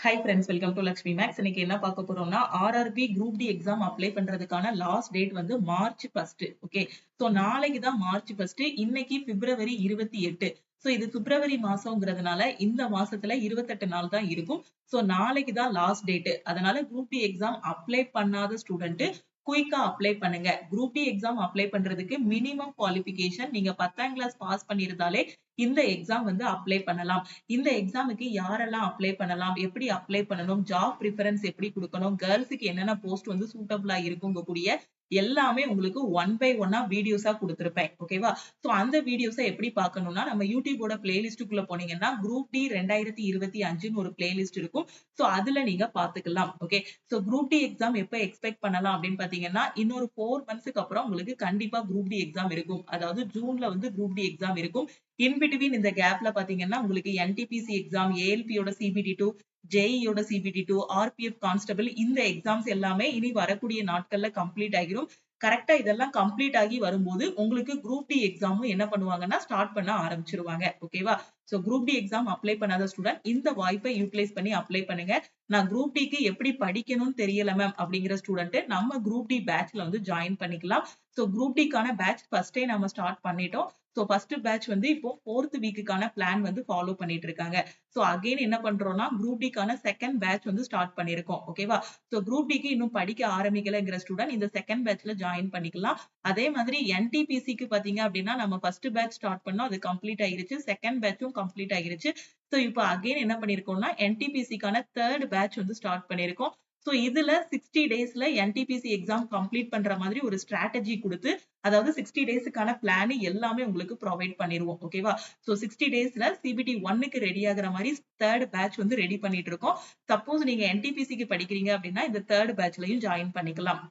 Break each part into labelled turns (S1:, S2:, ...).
S1: Hi friends, welcome to Lakshmi Max. இன்னைக்கு என்ன பார்க்க போறோம்னா RRB Group D exam apply பண்றதுக்கான லாஸ்ட் டேட் வந்து மார்ச் 1. ஓகே. சோ நாளைக்கு தான் மார்ச் 1. இன்னைக்கு பிப்ரவரி 28. சோ இது பிப்ரவரி மாசம்ங்கிறதுனால இந்த மாசத்துல 28 நாள் தான் இருக்கும். சோ நாளைக்கு தான் லாஸ்ட் டேட். அதனால Group D exam அப்ளை பண்ணாத ஸ்டூடெண்ட் குயிக்கா அப்ளை பண்ணுங்க. குரூப் டி எக்ஸாம் அப்ளை பண்றதுக்கு மினிமம் குவாலிஃபிகேஷன் நீங்க 10ஆம் கிளாஸ் பாஸ் பண்ணியிருந்தாலே இந்த எக்ஸாம் வந்து அப்ளை பண்ணலாம். இந்த எக்ஸாமுக்கு யாரெல்லாம் அப்ளை பண்ணலாம், எப்படி அப்ளை பண்ணணும், ஜாப் ப்ரிஃபரன்ஸ் எப்படி கொடுக்கணும், கேர்ள்ஸுக்கு என்னென்ன போஸ்ட் வந்து சூட்டபிளா இருக்குங்க கூடிய எல்லாமே உங்களுக்கு ஒன் பை ஒன்னா வீடியோஸா கொடுத்திருப்பேன். ஓகேவா? சோ அந்த வீடியோஸை எப்படி பார்க்கணும்னா நம்ம யூடியூபோட பிளேலிஸ்டுக்குள்ள போனீங்கன்னா குரூப் டி 2025ன்னு ஒரு பிளேலிஸ்ட் இருக்கும். சோ அதுல நீங்க பாத்துக்கலாம். Okay. So group D exam எப்ப எக்ஸ்பெக்ட் பண்ணலாம் அப்படின்னு பாத்தீங்கன்னா இன்னொரு 4 மந்த்ஸ்க்கு அப்புறம் உங்களுக்கு கண்டிப்பா குரூப் டி எக்ஸாம் இருக்கும். அதாவது ஜூன்ல வந்து குரூப் டி எக்ஸாம் இருக்கும். இன் பிட்வீன் இந்த கேப்ல பாத்தீங்கன்னா உங்களுக்கு என்டிபிசி எக்ஸாம், ஏஎல்பியோட சிபிடி 2, ஜேஇயோட சிபிடி 2, ஆர்பிஎஃப் கான்ஸ்டபிள் இந்த எக்ஸாம்ஸ் எல்லாமே இனி வரக்கூடிய நாட்கள்ல கம்ப்ளீட் ஆகிரும். கரெக்டா இதெல்லாம் கம்ப்ளீட் ஆகி வரும்போது உங்களுக்கு குரூப் டி எக்ஸாமும் என்ன பண்ணுவாங்கன்னா ஸ்டார்ட் பண்ண ஆரம்பிச்சிருவாங்க. ஓகேவா? So group D exam apply பண்ணாத ஸ்டூடெண்ட் இந்த வாய்ப்பை யூட்டிலைஸ் பண்ணி அப்ளை பண்ணுங்க. நான் குரூப் டிக்கு எப்படி படிக்கணும்னு தெரியல மேம் அப்படிங்கிற ஸ்டூடெண்ட் நம்ம குரூப் டி பேட்ச்ல வந்து ஜாயின் பண்ணிக்கலாம். சோ குரூப் டிக்கான பேட்ச் ஃபர்ஸ்டே நம்ம ஸ்டார்ட் பண்ணிட்டோம். சோ ஃபர்ஸ்ட் பேட்ச் வந்து இப்போ 4th வீக்குக்கான பிளான் வந்து ஃபாலோ பண்ணிட்டு இருக்காங்க. சோ அகைன் என்ன பண்றோம்னா குரூப் டிக்கான செகண்ட் பேட்ச் வந்து ஸ்டார்ட் பண்ணிருக்கோம். ஓகேவா? சோ குரூப் டிக்கு இன்னும் படிக்க ஆரம்பிக்கலங்கிற ஸ்டூடெண்ட் இந்த செகண்ட் பேட்ச்ல ஜாயின் பண்ணிக்கலாம். அதே மாதிரி என்டிபிசிக்கு பாத்தீங்க அப்படின்னா நம்ம ஃபர்ஸ்ட் பேட்ச் ஸ்டார்ட் பண்ணோம், அது கம்ப்ளீட் ஆயிருச்சு. செகண்ட் பேட்சும் கம்ப்ளீட் ஆயிருச்சு. சோ இப்போ அகைன் என்ன பண்ணிருக்கோம்னா என்டிபிசிக்கான தேர்ட் பேட்ச் வந்து ஸ்டார்ட் பண்ணிருக்கோம். சோ இதுல 60 டேஸ்ல என்டிபிசி எக்ஸாம் கம்ப்ளீட் பண்ற மாதிரி ஒரு ஸ்ட்ராட்டஜி கொடுத்து, அதாவது 60 டேஸ்க்கான பிளான் எல்லாமே உங்களுக்கு ப்ரொவைட் பண்ணிடுவோம். ஓகேவா? சோ 60 டேஸ்ல சிபிடி 1க்கு ரெடி ஆகுற மாதிரி தேர்ட் பேட்ச் வந்து ரெடி பண்ணிட்டு இருக்கோம். சப்போஸ் நீங்க என்டிபிசிக்கு படிக்கிறீங்க அப்படின்னா இந்த தேர்ட் பேட்ச்லயும் ஜாயின் பண்ணிக்கலாம்.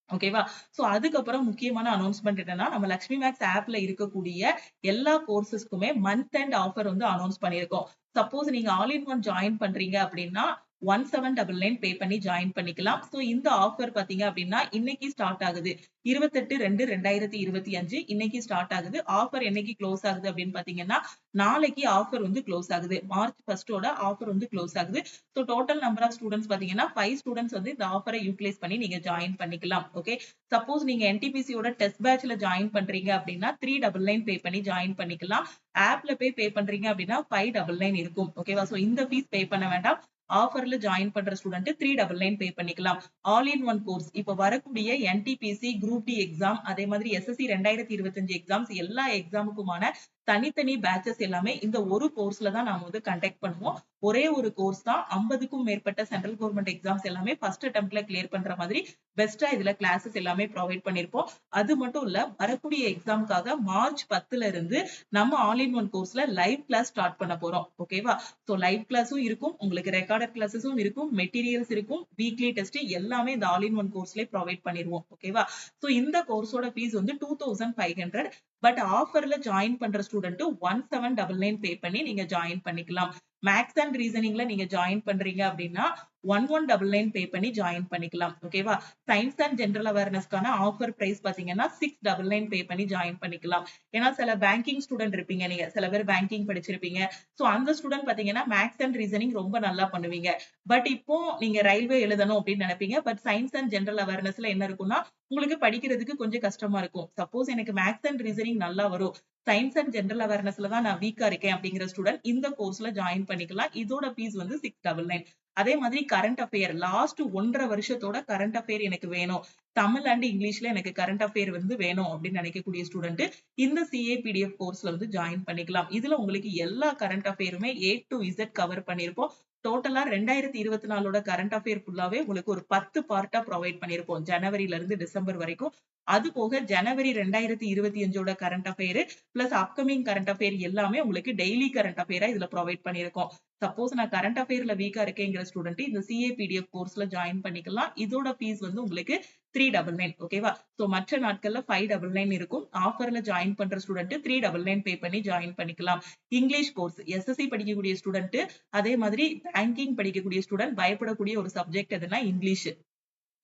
S1: ஓகேவா? சோ அதுக்கப்புறம் முக்கியமான அனௌன்ஸ்மெண்ட் என்னன்னா நம்ம லக்ஷ்மி மேக்ஸ் ஆப்ல இருக்கக்கூடிய எல்லா கோர்சஸ்க்குமே மந்த் எண்ட் ஆஃபர் வந்து அனௌன்ஸ் பண்ணியிருக்கோம். சப்போஸ் நீங்க ஆல் இன் ஒன் ஜாயின் பண்றீங்க அப்படின்னா 1799 பே பண்ணி ஜாயின் பண்ணிக்கலாம். சோ இந்த ஆஃபர் பாத்தீங்க அப்படின்னா இன்னைக்கு ஸ்டார்ட் ஆகுது. 28/2/2025 இன்னைக்கு ஸ்டார்ட் ஆகுது. ஆஃபர் என்னைக்கு க்ளோஸ் ஆகுது அப்படின்னு பாத்தீங்கன்னா நாளைக்கு ஆஃபர் வந்து க்ளோஸ் ஆகுது. மார்ச் 1 ஆஃபர் வந்து க்ளோஸ் ஆகுது. So total number of students பாத்தீங்கன்னா 5 ஸ்டூடெண்ட்ஸ் வந்து இந்த ஆஃபரை யூட்டிலைஸ் பண்ணி நீங்க ஜாயின் பண்ணிக்கலாம். ஓகே. சப்போஸ் நீங்க என்டிபிசியோட டெஸ்ட் பேட்ச்ல ஜாயின் பண்றீங்க அப்படின்னா 399 பே பண்ணி ஜாயின் பண்ணிக்கலாம். ஆப்ல போய் பே பண்றீங்க அப்படின்னா 599 இருக்கும். ஓகேவா? சோ இந்த ஃபீஸ் பே பண்ண வேண்டாம். ஆஃபர்ல ஜாயின் பண்ற ஸ்டூடெண்ட் 399 பே பண்ணிக்கலாம். ஆல் இன் ஒன் கோர்ஸ் இப்ப வரக்கூடிய என்டிபிசி குரூப் டி எக்ஸாம், அதே மாதிரி எஸ்எஸ்சி 2025 எக்ஸாம்ஸ் எல்லா எக்ஸாமுக்குமான தனித்தனி பேட்சஸ் எல்லாமே இந்த ஒரு கோர்ஸ்ல தான் நாம வந்து கண்டக்ட் பண்ணுவோம். ஒரே ஒரு கோர்ஸ் தான் 50க்கும் மேற்பட்ட சென்ட்ரல் கவர்மெண்ட் எக்ஸாம்ஸ் எல்லாமே ஃபர்ஸ்ட் அட்டெம்ப்ட்ல கிளியர் பண்ற மாதிரி பெஸ்டா இதுல கிளாஸஸ் எல்லாமே ப்ரொவைட் பண்ணிருப்போம். அது மட்டும் இல்ல வரக்கூடிய எக்ஸாமுக்காக மார்ச் 10ல இருந்து நம்ம ஆல் இன் ஒன் கோர்ஸ்ல லைவ் கிளாஸ் ஸ்டார்ட் பண்ண போறோம். ஓகேவா? சோ லைவ் கிளாஸும் இருக்கும், உங்களுக்கு ரெக்கார்டட் கிளாஸஸும் இருக்கும், மெட்டீரியல்ஸ் இருக்கும், வீக்லி டெஸ்ட் எல்லாமே இந்த ஆல் இன் ஒன் கோர்ஸ்லயே ப்ரொவைட் பண்ணிருவோம். ஓகேவா? சோ இந்த கோர்ஸோட ஃபீஸ் வந்து 2500. பட் ஆஃபர்ல ஜாயின் பண்ற ஸ்டூடெண்ட் 1799 பே பண்ணி நீங்க ஜாயின் பண்ணிக்கலாம். மேத்ஸ் அண்ட் ரீசனிங்ல நீங்க ஜாயின் பண்றீங்க அப்படின்னா 1199 பே பண்ணி ஜாயின் பண்ணிக்கலாம். ஓகேவா? சயின்ஸ் அண்ட் ஜெனரல் அவேர்னஸ்க்கான ஆஃபர் பிரைஸ் பாத்தீங்கன்னா 699 பே பண்ணி ஜாயின் பண்ணிக்கலாம். ஏன்னா சில பேங்கிங் ஸ்டூடெண்ட் இருப்பீங்க, நீங்க சில பேர் பேங்கிங் படிச்சிருப்பீங்க. சோ அந்த ஸ்டூடெண்ட் பாத்தீங்கன்னா மேத்ஸ் அண்ட் ரீசனிங் ரொம்ப நல்லா பண்ணுவீங்க. பட் இப்போ நீங்க ரயில்வே எழுதணும் அப்படின்னு நினைப்பீங்க. பட் சயின்ஸ் அண்ட் ஜெனரல் அவேர்னஸ்ல என்ன இருக்கும்னா உங்களுக்கு படிக்கிறதுக்கு கொஞ்சம் கஷ்டமா இருக்கும். சப்போஸ் எனக்கு மேத்ஸ் அண்ட் ரீசனிங் நல்லா வரும், சயின்ஸ் அண்ட் ஜெனரல் அவேர்னஸ்ல தான் நான் வீக்கா இருக்கேன் அப்படிங்கிற ஸ்டூடெண்ட் இந்த கோர்ஸ்ல ஜாயின் பண்ணிக்கலாம். இதோட ஃபீஸ் வந்து 699. அதே மாதிரி கரண்ட் அஃபேர் லாஸ்ட் 1.5 வருஷத்தோட கரண்ட் அஃபேர் எனக்கு வேணும், தமிழ் அண்ட் இங்கிலீஷ்ல எனக்கு கரண்ட் அஃபேர் வந்து வேணும் அப்படின்னு நினைக்கக்கூடிய ஸ்டூடெண்ட் இந்த CAPDF கோர்ஸ்ல வந்து ஜாயின் பண்ணிக்கலாம். இதுல உங்களுக்கு எல்லா கரண்ட் அஃபேருமே A to Z கவர் பண்ணிருப்போம். டோட்டலா 2024ஓட கரண்ட் அஃபேர் ஃபுல்லாவே உங்களுக்கு ஒரு 10 பார்ட்டா ப்ரொவைட் பண்ணிருப்போம். ஜனவரில இருந்து டிசம்பர் வரைக்கும். அது போக ஜனவரி 2025ஓட current affair plus upcoming current affair எல்லாமே உங்களுக்கு டெய்லி கரண்ட் அஃபேரா இதுல ப்ரொவைட் பண்ணிருக்கோம். சப்போஸ் நான் கரண்ட் அஃபேர்ல வீக்கா இருக்கேங்கிற ஸ்டூடெண்ட் இந்த CAPDF கோர்ஸ்ல ஜாயின் பண்ணிக்கலாம். இதோட ஃபீஸ் வந்து உங்களுக்கு 399. ஓகேவா? சோ மற்ற நாட்கள்ல 599 இருக்கும். ஆஃபர்ல ஜாயின் பண்ற ஸ்டூடெண்ட் 399 பே பண்ணி ஜாயின் பண்ணிக்கலாம். இங்கிலீஷ் கோர்ஸ் எஸ்எஸ்சி படிக்கக்கூடிய ஸ்டூடெண்ட், அதே மாதிரி பேங்கிங் படிக்கக்கூடிய ஸ்டூடெண்ட் பயப்படக்கூடிய ஒரு சப்ஜெக்ட் எதுனா இங்கிலீஷ்.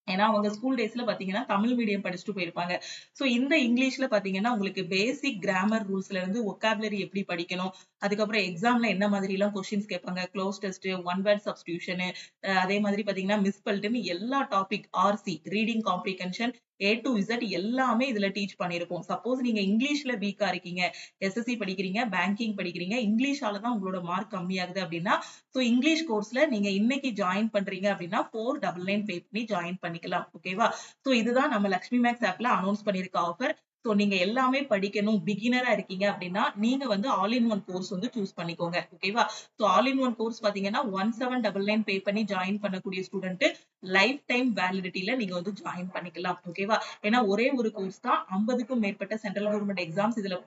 S1: ஏன்னா அவங்க ஸ்கூல் டேஸ்ல பாத்தீங்கன்னா தமிழ் மீடியம் படிச்சுட்டு போயிருப்பாங்க. சோ இந்த இங்கிலீஷ்ல பாத்தீங்கன்னா உங்களுக்கு பேசிக் கிராமர் ரூல்ஸ்ல இருந்து ஒக்காபுலரி எப்படி படிக்கணும், அதுக்கப்புறம் எக்ஸாம்ல என்ன மாதிரி எல்லாம் கொஸ்டின்ஸ் கேட்பாங்க, close test, one word substitution, அதே மாதிரி பாத்தீங்கன்னா மிஸ்பெல்ட்னு எல்லா topic, RC reading comprehension A to Z எல்லாமே இதுல டீச் பண்ணிருப்போம். சப்போஸ் நீங்க இங்கிலீஷ்ல வீக்கா இருக்கீங்க, எஸ்எஸ்சி படிக்கிறீங்க, பேங்கிங் படிக்கிறீங்க, இங்கிலீஷால தான் உங்களோட மார்க் கம்மியாகுது அப்படின்னா, சோ இங்கிலீஷ் கோர்ஸ்ல நீங்க இன்னைக்கு ஜாயின் பண்றீங்க அப்படின்னா 499 பே பண்ணி ஜாயின் பண்ணிக்கலாம். ஓகேவா? சோ இதுதான் நம்ம லக்ஷ்மி மேக்ஸ் ஆப்ல அனௌன்ஸ் பண்ணிருக்க ஆஃபர். சோ நீங்க எல்லாமே படிக்கணும், பிகினரா இருக்கீங்க அப்படின்னா நீங்க வந்து ஆல் இன் ஒன் கோர்ஸ் வந்து சூஸ் பண்ணிக்கோங்க. ஓகேவா? So all in one course பாத்தீங்கன்னா 1799 பே பண்ணி ஜாயின் பண்ணக்கூடிய ஸ்டூடெண்ட் லைஃப் டைம் வேலிடிட்டில நீங்க வந்து ஜாயின் பண்ணிக்கலாம். ஓகேவா? ஏன்னா ஒரே ஒரு கோர்ஸ் தான், 50க்கும் மேற்பட்ட சென்ட்ரல் கவர்மெண்ட் எக்ஸாம்ஸ் இதுல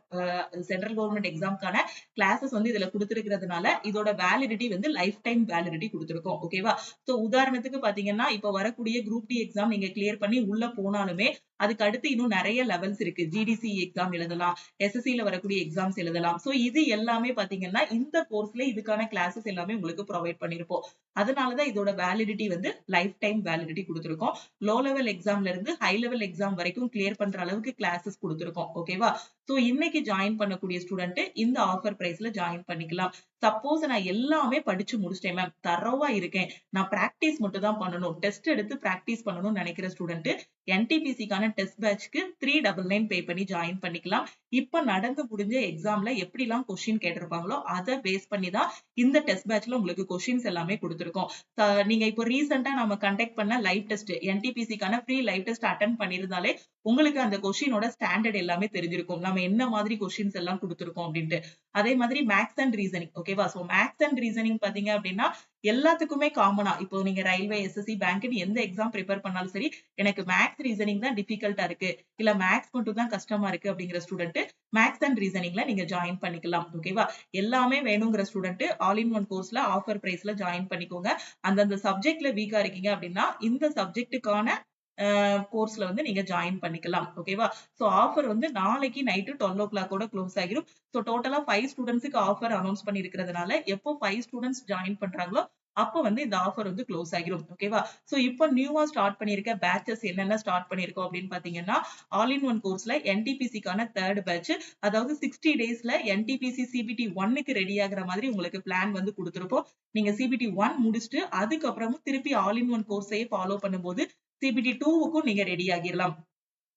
S1: சென்ட்ரல் கவர்மெண்ட் எக்ஸாம்க்கான கிளாஸஸ் வந்து இதுல கொடுத்திருக்கிறதுனால இதோட வேலிடிட்டி வந்து லைஃப் டைம் வேலிடிட்டி கொடுத்திருக்கோம். ஓகேவா? சோ உதாரணத்துக்கு பாத்தீங்கன்னா இப்ப வரக்கூடிய குரூப் டி எக்ஸாம் நீங்க கிளியர் பண்ணி உள்ள போனாலுமே அதுக்கு அடுத்து இன்னும் நிறைய லெவல்ஸ் இருக்கு. ஜிடிசி எக்ஸாம் எழுதலாம், எஸ்எஸ்சி ல வரக்கூடிய எக்ஸாம்ஸ் எழுதலாம். சோ இது எல்லாமே பாத்தீங்கன்னா இந்த கோர்ஸ்ல இதுக்கான கிளாஸஸ் எல்லாமே உங்களுக்கு ப்ரொவைட் பண்ணிருப்போம். அதனாலதான் இதோட வேலிடிட்டி வந்து லைஃப் டைம் வேலிடிட்டி கொடுத்திருக்கோம். லோ லெவல் எக்ஸாம்ல இருந்து ஹை லெவல் எக்ஸாம் வரைக்கும் கிளியர் பண்ற அளவுக்கு கிளாஸஸ் கொடுத்திருக்கோம். ஓகேவா? சோ இன்னைக்கு ஜாயின் பண்ணக்கூடிய ஸ்டூடெண்ட் இந்த ஆஃபர் பிரைஸ்ல ஜாயின் பண்ணிக்கலாம். சப்போஸ் நான் எல்லாமே படிச்சு முடிச்சிட்டேன் மேம், தரோவா இருக்கேன், நான் பிராக்டிஸ் மட்டும் தான் பண்ணணும், டெஸ்ட் எடுத்து பிராக்டிஸ் பண்ணணும்னு நினைக்கிற ஸ்டூடெண்ட் என்டிபிசிக்கான டெஸ்ட் பேட்ச்க்கு 399 பே பண்ணி ஜாயின் பண்ணிக்கலாம். இப்ப நடந்து முடிஞ்ச எக்ஸாம்ல எப்படி எல்லாம் கொஸ்டின் கேட்டிருப்பாங்களோ அதை பேஸ் பண்ணி தான் இந்த டெஸ்ட் பேட்ச்ல உங்களுக்கு கொஸ்டின்ஸ் எல்லாமே கொடுத்திருக்கோம். நீங்க இப்போ ரீசெண்டா நம்ம கண்டக்ட் பண்ண லைவ் டெஸ்ட், என்டிபிசிக்கான ஃப்ரீ லைவ் டெஸ்ட் அட்டென்ட் பண்ணிருந்தாலே உங்களுக்கு அந்த கொஸ்டினோட ஸ்டாண்டர்ட் எல்லாமே தெரிஞ்சிருக்கும். நம்ம என்ன மாதிரி கொஸ்டின்ஸ் எல்லாம் கொடுத்திருக்கோம் அப்படின்ட்டு. அதே மாதிரி மேத்ஸ் அண்ட் ரீசனிங். ஓகேவா? சோ மேத்ஸ் அண்ட் ரீசனிங் பாத்தீங்க அப்படின்னா எல்லாத்துக்குமே காமனா, இப்போ நீங்க ரயில்வே, எஸ்எஸ்சி, பேங்க்னு எந்த எக்ஸாம் ப்ரிப்பேர் பண்ணாலும் சரி, எனக்கு மேத்ஸ் ரீசனிங் தான் டிஃபிகல்ட்டா இருக்கு, இல்ல மேத்ஸ் மட்டும் தான் கஷ்டமா இருக்கு அப்படிங்கிற ஸ்டூடெண்ட் மேத்ஸ் அண்ட் ரீசனிங்ல நீங்க ஜாயின் பண்ணிக்கலாம். ஓகேவா? எல்லாமே வேணுங்கிற ஸ்டூடெண்ட் ஆல் இன் ஒன் கோர்ஸ்ல ஆஃபர் பிரைஸ்ல ஜாயின் பண்ணிக்கோங்க. அந்தந்த சப்ஜெக்ட்ல வீக்கா இருக்கீங்க அப்படின்னா இந்த சப்ஜெக்ட்டுக்கான கோர்ஸ்ல வந்து நீங்க ஜாயின் பண்ணிக்கலாம். ஓகேவா? சோ ஆஃபர் வந்து நாளைக்கு நைட்டு 12 o'clock ஓட க்ளோஸ் ஆகிரும். சோ டோட்டலா 5 ஸ்டூடெண்ட்ஸ்க்கு ஆஃபர் அனௌன்ஸ் பண்ணிருக்கிறதுனால எப்போ 5 ஸ்டூடெண்ட்ஸ் ஜாயின் பண்றாங்களோ அப்ப வந்து இந்த ஆஃபர் வந்து க்ளோஸ் ஆகிரும். ஓகேவா? சோ இப்போ நியூவா ஸ்டார்ட் பண்ணிருக்க பேட்சஸ் என்னென்ன ஸ்டார்ட் பண்ணிருக்கோம் அப்படின்னு பாத்தீங்கன்னா, ஆல் இன் ஒன் கோர்ஸ்ல என்டிபிசிக்கான 3rd பேட்ச், அதாவது 60 டேஸ்ல என்டிபிசி சிபிடி 1க்கு ரெடி ஆகுற மாதிரி உங்களுக்கு பிளான் வந்து கொடுத்திருப்போம். நீங்க சிபிடி 1 முடிச்சுட்டு அதுக்கப்புறமும் திருப்பி ஆல் இன் ஒன் கோர்ஸையே ஃபாலோ பண்ணும்போது சிபிடி 2க்கும் நீங்க ரெடி ஆகிடலாம்.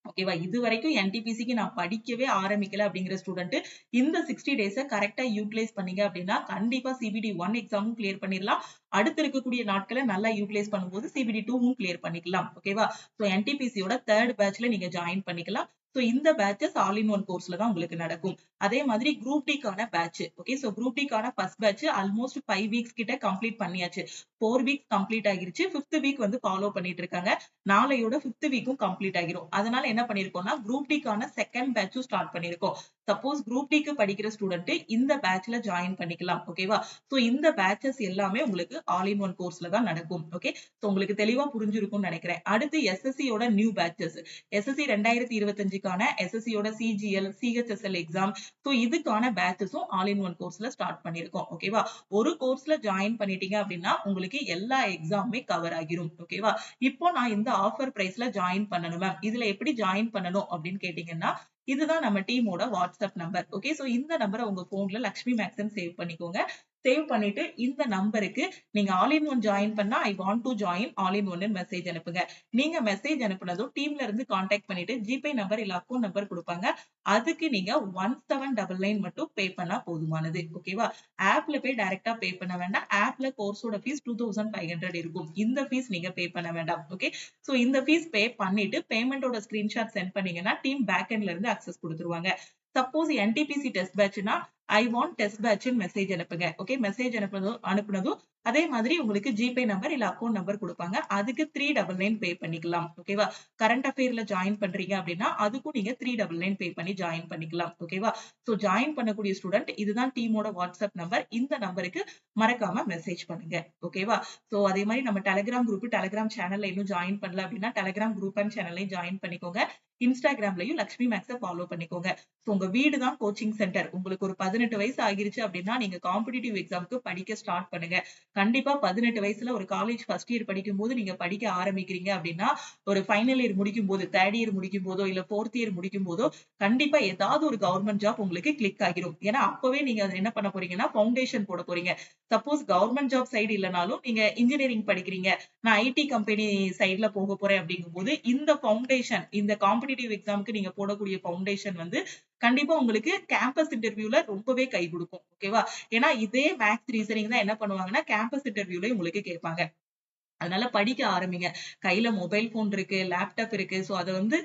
S1: ஓகேவா? இது வரைக்கும் என்டிபிசிக்கு நான் படிக்கவே ஆரம்பிக்கல அப்படிங்கிற ஸ்டூடெண்ட் இந்த 60 டேஸ கரெக்டா யூட்டிலைஸ் பண்ணீங்க அப்படின்னா கண்டிப்பா சிபிடி 1 எக்ஸாமும் கிளியர் பண்ணிடலாம். அடுத்து இருக்கக்கூடிய நாட்களை நல்லா யூட்டிலைஸ் பண்ணும்போது சிபிடி 2வும் கிளியர் பண்ணிக்கலாம். ஓகேவா? சோ என்டிபிசியோட 3rd பேட்ச்ல நீங்க ஜாயின் பண்ணிக்கலாம். சோ இந்த பேட்சஸ் ஆல் இன் ஒன் கோர்ஸ்ல தான் உங்களுக்கு நடக்கும். அதே மாதிரி குரூப் டிக்கான பேட்ச். ஓகே, சோ குரூப் டிக்கான ஃபர்ஸ்ட் பேட்ச் ஆல்மோஸ்ட் 5 வீக்ஸ் கிட்ட கம்ப்ளீட் பண்ணியாச்சு. 4 வீக்ஸ் கம்ப்ளீட் ஆகிருச்சு. 5th வீக் வந்து ஃபாலோ பண்ணிட்டு இருக்காங்க. நாளையோட 5th வீக்கும் கம்ப்ளீட் ஆகிரும். அதனால என்ன பண்ணிருக்கோம்னா குரூப் டிக்கான செகண்ட் பேட்சும் ஸ்டார்ட் பண்ணிருக்கோம். சப்போஸ் குரூப் டிக்கு படிக்கிற ஸ்டூடெண்ட் இந்த பேட்ச்ல ஜாயின் பண்ணிக்கலாம். ஓகேவா? சோ இந்த பேட்சஸ் எல்லாமே உங்களுக்கு ஆல் இன் ஒன் கோர்ஸ்ல தான் நடக்கும். ஓகே, சோ உங்களுக்கு தெளிவா புரிஞ்சிருக்கும்னு நினைக்கிறேன். அடுத்து எஸ்எஸ்சியோட நியூ பேட்சஸ். எஸ்எஸ்சி 2025க்கான எஸ்எஸ்சியோட சிஜிஎல், சிஹெச்எஸ்எல் எக்ஸாம், சோ இதுக்கான பேட்சஸும் ஆல் இன் ஒன் கோர்ஸ்ல ஸ்டார்ட் பண்ணிருக்கோம். ஓகேவா? ஒரு கோர்ஸ்ல ஜாயின் பண்ணிட்டீங்க அப்படின்னா உங்களுக்கு எல்லா எக்ஸாமுமே கவர் ஆகிரும். ஓகேவா? இப்போ நான் இந்த ஆஃபர் பிரைஸ்ல ஜாயின் பண்ணணும் மேம், இதுல எப்படி ஜாயின் பண்ணணும் அப்படின்னு கேட்டீங்கன்னா, இதுதான் நம்ம டீமோட வாட்ஸ்அப் நம்பர். ஓகே, சோ இந்த நம்பரை உங்க போன்ல லக்ஷ்மி மேக்ஸ்ன்னு சேவ் பண்ணிக்கோங்க. சேவ் பண்ணிட்டு இந்த நம்பருக்கு நீங்க ஆல் இன் ஒன் ஜாயின் பண்ணா I want to join all in one message அனுப்புங்க. நீங்க மெசேஜ் அனுப்புனதும் டீம்ல இருந்து கான்டாக்ட் பண்ணிட்டு ஜிபே நம்பர் இல்ல அக்கௌண்ட் நம்பர் கொடுப்பாங்க. அதுக்கு நீங்க 1799 மட்டும் பே பண்ணா போதுமானது. ஓகேவா? ஆப்ல போய் டைரக்டா பே பண்ண வேண்டாம். ஆப்ல கோர்ஸோட ஃபீஸ் 2500 இருக்கும். இந்த ஃபீஸ் நீங்க பே பண்ண வேண்டாம். ஓகே, சோ இந்த ஃபீஸ் பே பண்ணிட்டு பேமெண்டோட ஸ்கிரீன்ஷாட் சென்ட் பண்ணீங்கன்னா டீம் பேக் எண்ட்ல இருந்து அக்சஸ் கொடுத்துருவாங்க. சப்போஸ் என்டிபிசி டெஸ்ட் பேட்ச்னா ஐ வாண்ட் டெஸ்ட் பேட்ச்னு மெசேஜ் அனுப்புங்க. ஓகே, மெசேஜ் அனுப்புனதும் அதே மாதிரி உங்களுக்கு ஜிபே நம்பர் இல்ல அக்கௌண்ட் நம்பர் கொடுப்பாங்க. அதுக்கு 399 பே பண்ணிக்கலாம். ஓகேவா? கரண்ட் அஃபேர்ல ஜாயின் பண்றீங்க அப்படின்னா அதுக்கும் நீங்க 399 பே பண்ணி ஜாயின் பண்ணிக்கலாம். ஓகேவா? சோ ஜாயின் பண்ணக்கூடிய ஸ்டூடெண்ட் இதுதான் டீமோட வாட்ஸ்அப் நம்பர். இந்த நம்பருக்கு மறக்காம மெசேஜ் பண்ணுங்க. ஓகேவா? சோ அதே மாதிரி நம்ம டெலிகிராம் குரூப், டெலிகிராம் சேனல்ல இன்னும் ஜாயின் பண்ணல அப்படின்னா டெலிகிராம் குரூப் அண்ட் சேனல்லையும் ஜாயின் பண்ணிக்கோங்க. இன்ஸ்டாகிராம்லயும் லக்ஷ்மி மேக்ஸ ஃபாலோ பண்ணிக்கோங்க. சோ உங்க வீடு தான் கோச்சிங் சென்டர். உங்களுக்கு ஒரு 15 18 வயசு ஆகிருச்சு அப்படின்னா நீங்க காம்படிட்டிவ் எக்ஸாம்க்கு படிக்க ஸ்டார்ட் பண்ணுங்க. கண்டிப்பா 18 வயசுல ஒரு காலேஜ் ஃபர்ஸ்ட் இயர் படிக்கும்போது நீங்க படிக்க ஆரம்பிக்கிறீங்க அப்படின்னா, ஒரு ஃபைனல் இயர் முடிக்கும்போது, 3rd இயர் முடிக்கும்போதோ, இல்ல 4th இயர் முடிக்கும்போதோ, கண்டிப்பா ஏதாவது ஒரு கவர்ன்மெண்ட் ஜாப் உங்களுக்கு கிளிக் ஆகிரும். ஏன்னா அப்பவே நீங்க அத என்ன பண்ண போறீங்கன்னா, ஃபவுண்டேஷன் போட போறீங்க. சப்போஸ் கவர்ன்மெண்ட் ஜாப் சைடு இல்லனாலும், நீங்க இன்ஜினியரிங் படிக்கிறீங்க. நான் ஐடி கம்பெனி சைடுல போக போறேன் அப்படிங்கும்போது, இந்த ஃபவுண்டேஷன், இந்த காம்படிட்டிவ் எக்ஸாம்க்கு நீங்க போடக்கூடிய ஃபவுண்டேஷன் வந்து கண்டிப்பா உங்களுக்கு கேம்பஸ் இன்டர்வியூல ரொம்பவே கை குடுக்கும். ஓகேவா? ஏன்னா இதே மேத்ஸ், ரீசனிங் தான் என்ன பண்ணுவாங்கன்னா, கேம்பஸ் இன்டர்வியூல உங்களுக்கு கேட்பாங்க. அதனால படிக்க ஆரம்பிங்க. கையில மொபைல் ஃபோன் இருக்கு, லேப்டாப் இருக்கு. சோ அத வந்து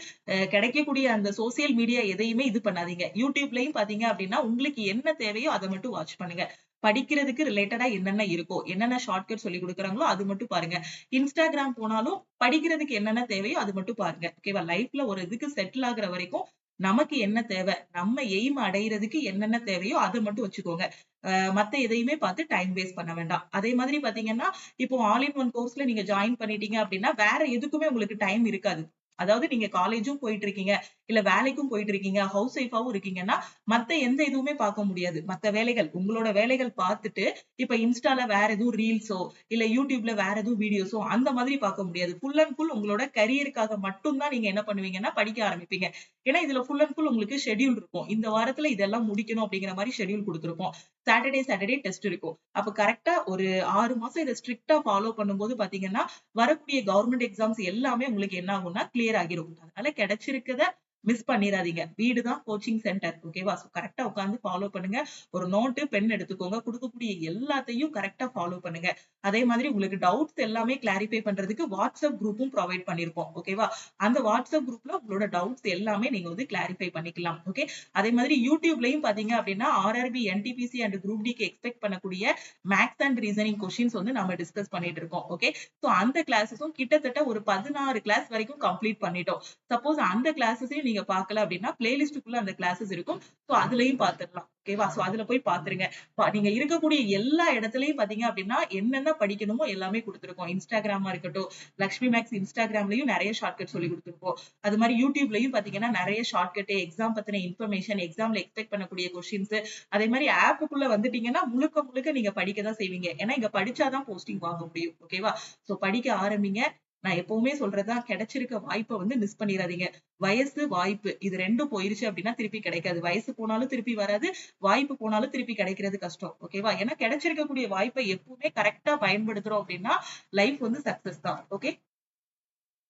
S1: கிடைக்கக்கூடிய அந்த சோசியல் மீடியா எதையுமே இது பண்ணாதீங்க. YouTubeலயும் பார்த்தீங்க அப்டின்னா, உங்களுக்கு என்ன தேவையோ அத மட்டும் வாட்ச் பண்ணுங்க. படிக்கிறதுக்கு ரிலேட்டடா என்னென்ன இருக்கோ, என்னென்ன ஷார்ட்கட் சொல்லிக் குடுக்குறாங்களோ அது மட்டும் பாருங்க. Instagram போனாலும் படிக்கிறதுக்கு என்னென்ன தேவையோ அது மட்டும் பாருங்க. ஓகேவா? லைஃப்ல ஒரு இதுக்கு செட்டில் ஆகுற வரைக்கும் நமக்கு என்ன தேவை? நம்ம எய்ம் அடையறதுக்கு என்னென்ன தேவையோ அத மட்டும் வச்சுக்கோங்க. மத்த எதையுமே பார்த்து டைம் வேஸ்ட் பண்ண வேண்டாம். அதே மாதிரி பார்த்தீங்கன்னா, இப்போ ஆல் இன் ஒன் கோர்ஸ்ல நீங்க ஜாயின் பண்ணிட்டீங்க அப்டின்னா, வேற எதுக்குமே உங்களுக்கு டைம் இருக்காது. அதாவது நீங்க காலேஜும் போயிட்டு இருக்கீங்க, இல்ல வேலைக்கும் போயிட்டு இருக்கீங்க, ஹவுஸ் ஒய்ஃபாவும் இருக்கீங்கன்னா, மத்த எந்த இதுவுமே பார்க்க முடியாது. மத்த வேலைகள், உங்களோட வேலைகள் பார்த்துட்டு, இப்ப இன்ஸ்டால வேற எதுவும் ரீல்ஸோ, இல்ல யூடியூப்ல வேற எதுவும் வீடியோஸோ அந்த மாதிரி பார்க்க முடியாது. ஃபுல் அண்ட் ஃபுல் உங்களோட கரியருக்காக மட்டும் தான் நீங்க என்ன பண்ணுவீங்கன்னா, படிக்க ஆரம்பிப்பீங்க. ஏன்னா இதுல ஃபுல் அண்ட் ஃபுல் உங்களுக்கு ஷெட்யூல் இருக்கும். இந்த வாரத்துல இதெல்லாம் முடிக்கணும் அப்டிங்கிற மாரி ஷெட்யூல் குடுத்திருப்போம். சாட்டர்டே டெஸ்ட் இருக்கும். அப்ப கரெக்ட்டா ஒரு 6 மாசம் இத ஸ்ட்ரிக்ட்டா ஃபாலோ பண்ணும்போது பார்த்தீங்கன்னா, வரக்கூடிய கவர்ன்மெண்ட் எக்ஸாம்ஸ் எல்லாமே உங்களுக்கு என்ன ஆகும்னா, கிளியர் ஆகிரும். அதனால கிடைச்சிருக்கத மிஸ் பண்ணிறாதீங்க. வீடு தான் கோச்சிங் சென்டர். ஓகேவா? சோ கரெக்ட்டா உட்கார்ந்து ஃபாலோ பண்ணுங்க. ஒரு நோட்டு, பென் எடுத்துக்கோங்க. குடுக்கக்கூடிய எல்லாத்தையும் கரெக்ட்டா ஃபாலோ பண்ணுங்க. அதே மாதிரி உங்களுக்கு டவுட்ஸ் எல்லாமே கிளாரிஃபை பண்றதுக்கு WhatsApp குரூப்பும் ப்ரொவைட் பண்ணியிருப்போம். ஓகேவா? அந்த WhatsApp குரூப்ல உங்களோட டவுட்ஸ் எல்லாமே நீங்க வந்து கிளாரிஃபை பண்ணிக்கலாம். ஓகே. அதே மாதிரி YouTubeலயும் பார்த்தீங்க அப்படின்னா, RRB, NTPC அண்ட் குரூப் டிக்கு எக்ஸ்பெக்ட் பண்ணக்கூடிய மேத்ஸ் அண்ட் ரீசனிங் கொஸ்டின்ஸ் வந்து நம்ம டிஸ்கஸ் பண்ணிட்டு இருக்கோம். ஓகே. சோ அந்த கிளாஸஸும் கிட்டத்தட்ட ஒரு 16 கிளாஸ் வரைக்கும் கம்ப்ளீட் பண்ணிட்டோம். சப்போஸ் அந்த கிளாஸஸையும் நீங்க பார்க்கல அப்படின்னா, பிளேலிஸ்டுக்குள்ள அந்த கிளாஸஸ் இருக்கும். சோ அதுலயும் பார்த்துடலாம். ஓகேவா? சோ அதுல போய் பார்த்துருங்க. நீங்க இருக்கக்கூடிய எல்லா இடத்துலயும் பார்த்தீங்க அப்படின்னா, என்னென்ன படிக்கணுமோ எல்லாமே குடுத்திருக்கோம். Instagramமா இருக்கட்டும், லக்ஷ்மி மேக்ஸ் Instagramலயும் நெறைய ஷார்ட்கட் சொல்லிக் குடுத்திருப்போம். அது மாரி YouTubeலயும் பார்த்தீங்கன்னா, நெறைய ஷார்ட்கட், எக்ஸாம் பத்தின இன்ஃபர்மேஷன், எக்ஸாம்ல எக்ஸ்பெக்ட் பண்ணக்கூடிய கொஸ்டின்ஸ், அதே மாரி ஆப்புக்குள்ள வந்துட்டீங்கன்னா, முழுக்க முழுக்க நீங்க படிக்க தான் செய்வீங்க. ஏன்னா இங்க படிச்சா தான் போஸ்டிங் வாங்க முடியும். ஓகேவா? சோ படிக்க ஆரம்பிங்க. நான் எப்பவுமே சொல்றது தான் கிடைச்சிருக்க வாய்ப்ப வந்து மிஸ் பண்ணிறாதீங்க. வயசு, வாய்ப்பு இது 2ம் போயிருச்சு அப்டின்னா திருப்பி கிடைக்காது. வயசு போனாலும் திருப்பி வராது. வாய்ப்பு போனாலும் திருப்பி கிடைக்கிறது கஷ்டம். ஓகேவா? ஏன்னா கிடைச்சிருக்கக்கூடிய வாய்ப்ப எப்பவுமே கரெக்ட்டா பயன்படுத்துறோம் அப்டின்னா, லைஃப் வந்து சக்சஸ் தான். Okay.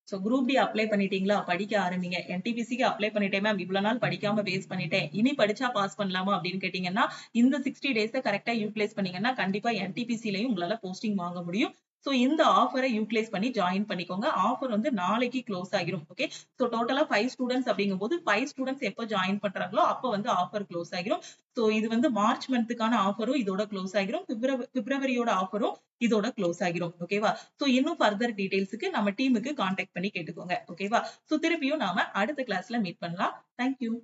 S1: So group D apply பண்ணிட்டீங்களா? படிக்க ஆரம்பிங்க. NTPCக்கு அப்ளை பண்ணிட்டேன் மேம். இவ்வளவு நாள் படிக்காம வேஸ்ட் பண்ணிட்டேன். இனி படிச்சா பாஸ் பண்ணலாமா? அப்படின்னு கேட்டீங்கன்னா, இந்த 60 டேஸ கரெக்ட்டா யூட்டிலைஸ் பண்ணீங்கன்னா, கண்டிப்பா NTPCலயும் உங்களால போஸ்டிங் வாங்க முடியும். சோ இந்த ஆஃபர யூட்டிலைஸ் பண்ணி ஜாயின் பண்ணிக்கோங்க. ஆஃபர் வந்து நாளைக்கு குளோஸ் ஆகிரும். ஓகே. சோ டோட்டலா 5 ஸ்டூடண்ட்ஸ் அப்படிங்கும்போது 5 ஸ்டூடண்ட்ஸ் எப்ப ஜாயின் பண்றாங்களோ, அப்ப வந்து ஆஃபர் குளோஸ் ஆகிரும். சோ இது வந்து மார்ச் மந்த்துக்கான ஆஃபரும் இதோட குளோஸ் ஆகிரும். பிப்ரவரியோட ஆஃபரும் இதோட குளோஸ் ஆகிரும். ஓகேவா? சோ இன்னும் ஃபர்தர் டீடைல்ஸ்க்கு நம்ம டீமுக்கு கான்டாக்ட் பண்ணி கேட்டுக்கோங்க. ஓகேவா? சோ திருப்பியும் நாம அடுத்த கிளாஸ்ல மீட் பண்ணலாம். Thank you.